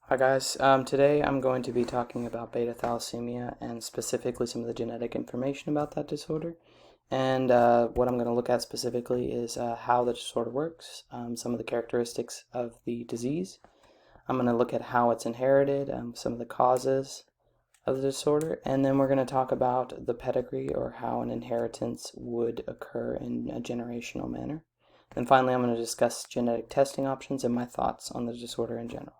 Hi guys, today I'm going to be talking about beta thalassemia and specifically some of the genetic information about that disorder. And what I'm going to look at specifically is how the disorder works, some of the characteristics of the disease. I'm going to look at how it's inherited, some of the causes of the disorder, and then we're going to talk about the pedigree or how an inheritance would occur in a generational manner. And finally, I'm going to discuss genetic testing options and my thoughts on the disorder in general.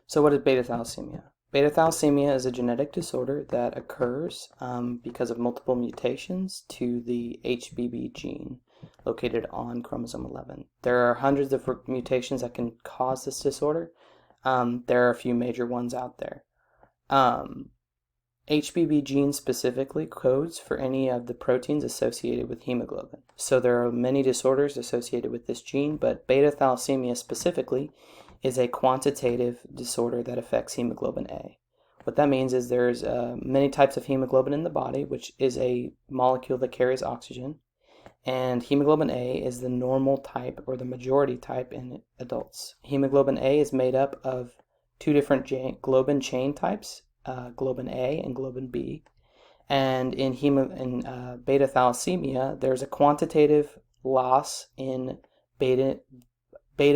So what is beta thalassemia? Beta thalassemia is a genetic disorder that occurs because of multiple mutations to the HBB gene located on chromosome 11. There are hundreds of mutations that can cause this disorder. There are a few major ones out there. HBB gene specifically codes for any of the proteins associated with hemoglobin. So there are many disorders associated with this gene, but beta thalassemia specifically is a quantitative disorder that affects hemoglobin A. What that means is there's many types of hemoglobin in the body, which is a molecule that carries oxygen, and hemoglobin A is the normal type or the majority type in adults. Hemoglobin A is made up of two different globin chain types, globin A and globin B. And in beta thalassemia, there's a quantitative loss in beta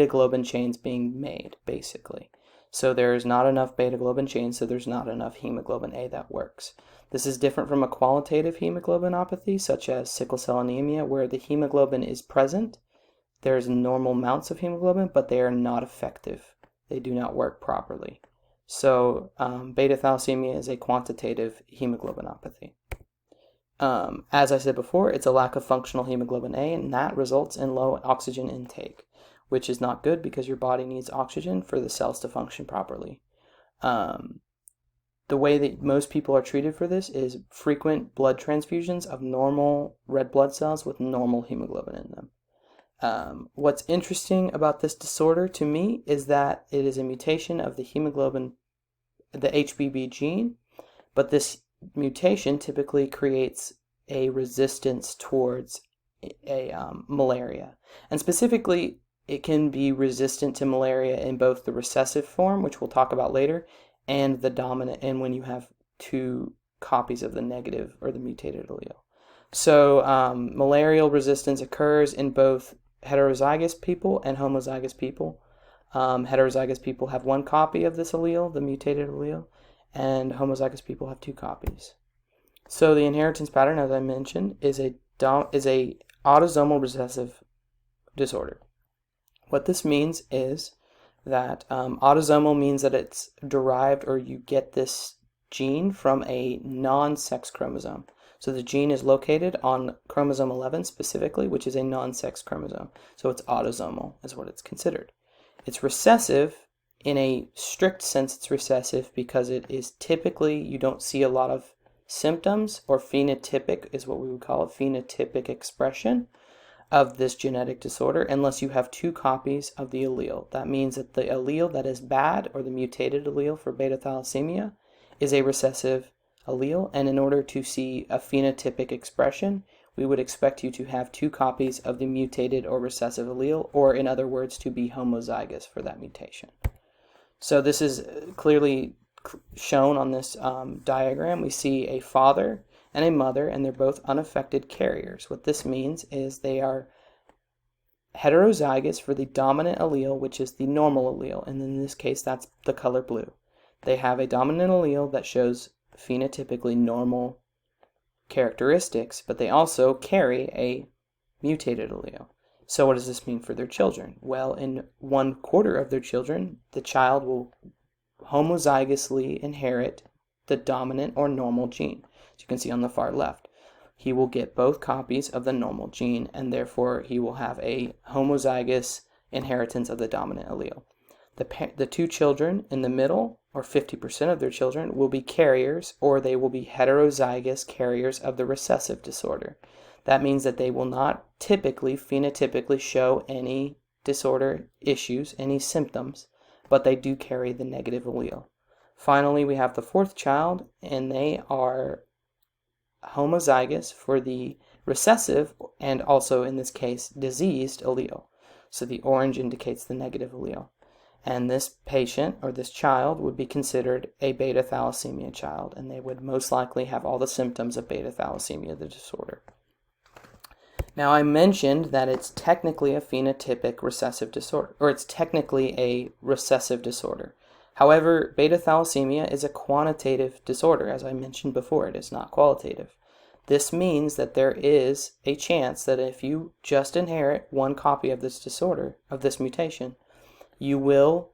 globin chains being made, basically. So there's not enough beta globin chains, so there's not enough hemoglobin A that works. This is different from a qualitative hemoglobinopathy, such as sickle cell anemia, where the hemoglobin is present. There's normal amounts of hemoglobin, but they are not effective. They do not work properly. So beta thalassemia is a quantitative hemoglobinopathy. As I said before, it's a lack of functional hemoglobin A, and that results in low oxygen intake, which is not good because your body needs oxygen for the cells to function properly. The way that most people are treated for this is frequent blood transfusions of normal red blood cells with normal hemoglobin in them. What's interesting about this disorder to me is that it is a mutation of the HBB gene, but this mutation typically creates a resistance towards malaria. And specifically, it can be resistant to malaria in both the recessive form, which we'll talk about later, and the dominant, and when you have two copies of the negative or the mutated allele. So malarial resistance occurs in both heterozygous people and homozygous people. Heterozygous people have one copy of this allele, the mutated allele, and homozygous people have two copies. So the inheritance pattern, as I mentioned, is a autosomal recessive disorder. What this means is that autosomal means that it's derived, or you get this gene from a non-sex chromosome. So the gene is located on chromosome 11 specifically, which is a non-sex chromosome. So it's autosomal is what it's considered. It's recessive. In a strict sense, it's recessive because it is typically, you don't see a lot of symptoms, or phenotypic is what we would call it, phenotypic expression of this genetic disorder unless you have two copies of the allele. That means that the allele that is bad, or the mutated allele for beta thalassemia, is a recessive allele, and in order to see a phenotypic expression, we would expect you to have two copies of the mutated or recessive allele, or in other words, to be homozygous for that mutation. So this is clearly shown on this diagram. We see a father and a mother, and they're both unaffected carriers. What this means is they are heterozygous for the dominant allele, which is the normal allele, and in this case, that's the color blue. They have a dominant allele that shows phenotypically normal characteristics, but they also carry a mutated allele. So what does this mean for their children? Well, in 1/4 of their children, the child will homozygously inherit the dominant or normal gene. As you can see on the far left, he will get both copies of the normal gene, and therefore he will have a homozygous inheritance of the dominant allele. The two children in the middle, or 50% of their children, will be carriers, or they will be heterozygous carriers of the recessive disorder. That means that they will not typically, phenotypically show any disorder issues, any symptoms, but they do carry the negative allele. Finally, we have the fourth child, and they are homozygous for the recessive and also, in this case, diseased allele. So the orange indicates the negative allele. And this patient or this child would be considered a beta thalassemia child, and they would most likely have all the symptoms of beta thalassemia, the disorder. Now, I mentioned that it's technically a phenotypic recessive disorder, or it's technically a recessive disorder. However, beta thalassemia is a quantitative disorder. As I mentioned before, it is not qualitative. This means that there is a chance that if you just inherit one copy of this disorder, of this mutation, you will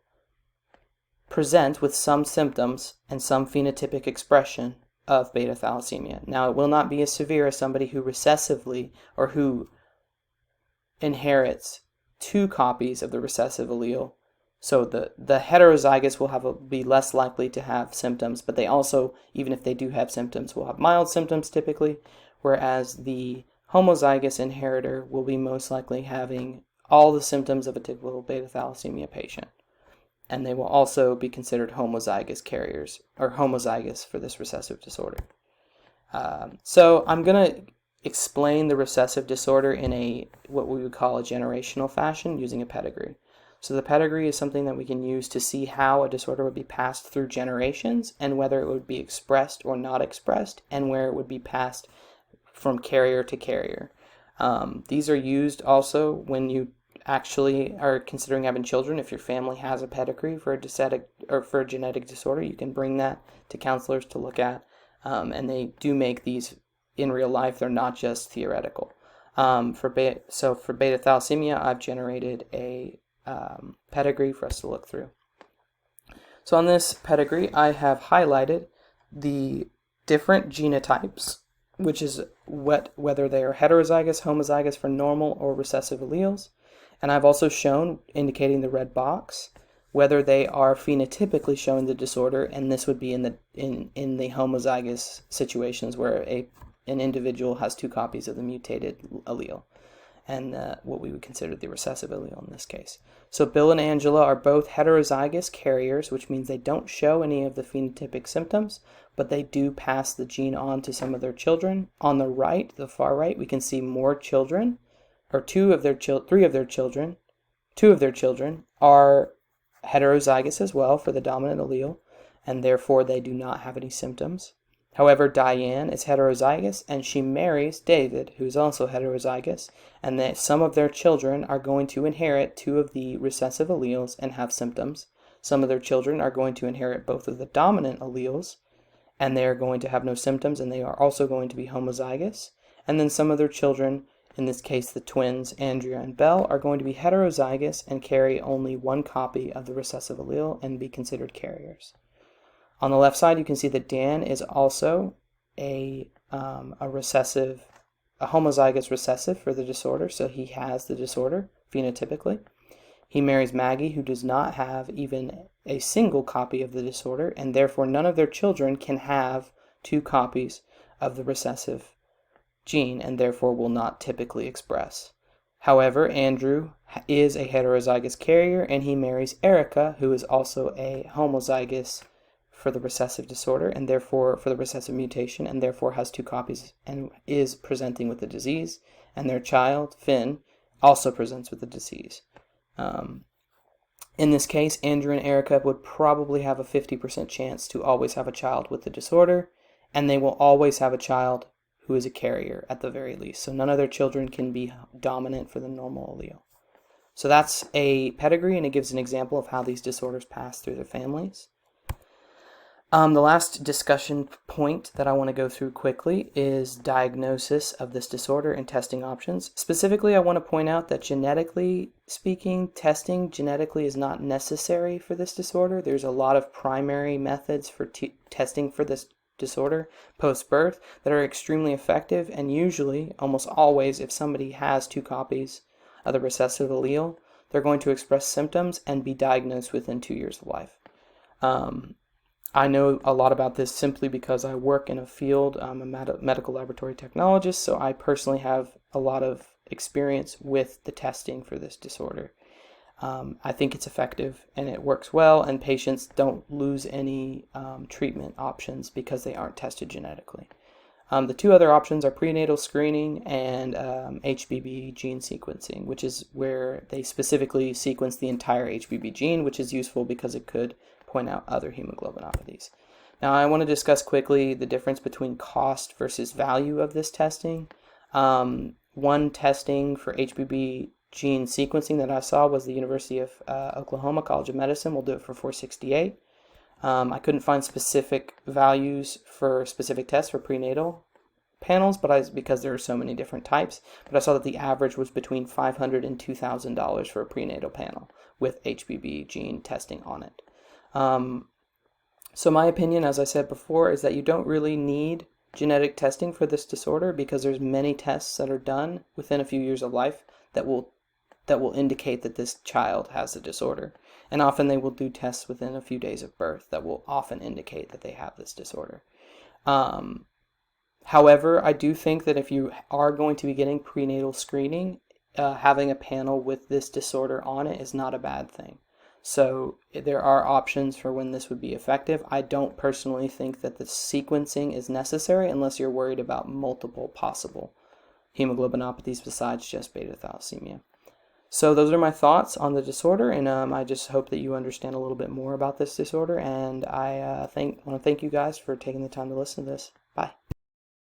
present with some symptoms and some phenotypic expression of beta thalassemia. Now, it will not be as severe as somebody who recessively or who inherits two copies of the recessive allele. So the heterozygous will be less likely to have symptoms, but they also, even if they do have symptoms, will have mild symptoms typically, whereas the homozygous inheritor will be most likely having all the symptoms of a typical beta thalassemia patient. And they will also be considered homozygous carriers, or homozygous for this recessive disorder. So I'm going to explain the recessive disorder in what we would call a generational fashion using a pedigree. So the pedigree is something that we can use to see how a disorder would be passed through generations and whether it would be expressed or not expressed and where it would be passed from carrier to carrier. These are used also when you actually are considering having children. If your family has a pedigree for a genetic disorder, you can bring that to counselors to look at, and they do make these in real life. They're not just theoretical. For beta thalassemia, I've generated a pedigree for us to look through. So on this pedigree, I have highlighted the different genotypes, which is whether they are heterozygous, homozygous for normal or recessive alleles. And I've also shown, indicating the red box, whether they are phenotypically showing the disorder, and this would be in the homozygous situations where an individual has two copies of the mutated allele, and what we would consider the recessive allele in this case. So Bill and Angela are both heterozygous carriers, which means they don't show any of the phenotypic symptoms, but they do pass the gene on to some of their children. On the right, the far right, we can see more children, or two of their children are heterozygous as well for the dominant allele, and therefore they do not have any symptoms. However, Diane is heterozygous, and she marries David, who is also heterozygous, and that some of their children are going to inherit two of the recessive alleles and have symptoms. Some of their children are going to inherit both of the dominant alleles, and they are going to have no symptoms, and they are also going to be homozygous. And then some of their children, in this case the twins, Andrea and Belle, are going to be heterozygous and carry only one copy of the recessive allele and be considered carriers. On the left side, you can see that Dan is also a homozygous recessive for the disorder, so he has the disorder phenotypically. He marries Maggie, who does not have even a single copy of the disorder, and therefore none of their children can have two copies of the recessive gene, and therefore will not typically express. However, Andrew is a heterozygous carrier, and he marries Erica, who is also a homozygous for the recessive disorder, and therefore for the recessive mutation, and therefore has two copies and is presenting with the disease, and their child, Finn, also presents with the disease. In this case, Andrew and Erica would probably have a 50% chance to always have a child with the disorder, and they will always have a child who is a carrier at the very least. So none of their children can be dominant for the normal allele. So that's a pedigree, and it gives an example of how these disorders pass through their families. The last discussion point that I want to go through quickly is diagnosis of this disorder and testing options. Specifically, I want to point out that genetically speaking, testing genetically is not necessary for this disorder. There's a lot of primary methods for testing for this disorder post-birth that are extremely effective, and usually, almost always, if somebody has two copies of the recessive allele, they're going to express symptoms and be diagnosed within 2 years of life. I know a lot about this simply because I work in a field. I'm a medical laboratory technologist, so I personally have a lot of experience with the testing for this disorder. I think it's effective and it works well, and patients don't lose any treatment options because they aren't tested genetically. The two other options are prenatal screening and HBB gene sequencing, which is where they specifically sequence the entire HBB gene, which is useful because it could point out other hemoglobinopathies. Now, I want to discuss quickly the difference between cost versus value of this testing. One testing for HBB gene sequencing that I saw was the University of Oklahoma College of Medicine. We'll do it for $468. I couldn't find specific values for specific tests for prenatal panels, because there are so many different types. But I saw that the average was between $500 and $2,000 for a prenatal panel with HBB gene testing on it. So my opinion, as I said before, is that you don't really need genetic testing for this disorder because there's many tests that are done within a few years of life that will indicate that this child has the disorder. And often they will do tests within a few days of birth that will often indicate that they have this disorder. However, I do think that if you are going to be getting prenatal screening, having a panel with this disorder on it is not a bad thing. So there are options for when this would be effective. I don't personally think that the sequencing is necessary unless you're worried about multiple possible hemoglobinopathies besides just beta-thalassemia. So those are my thoughts on the disorder, and I just hope that you understand a little bit more about this disorder, and I want to thank you guys for taking the time to listen to this. Bye.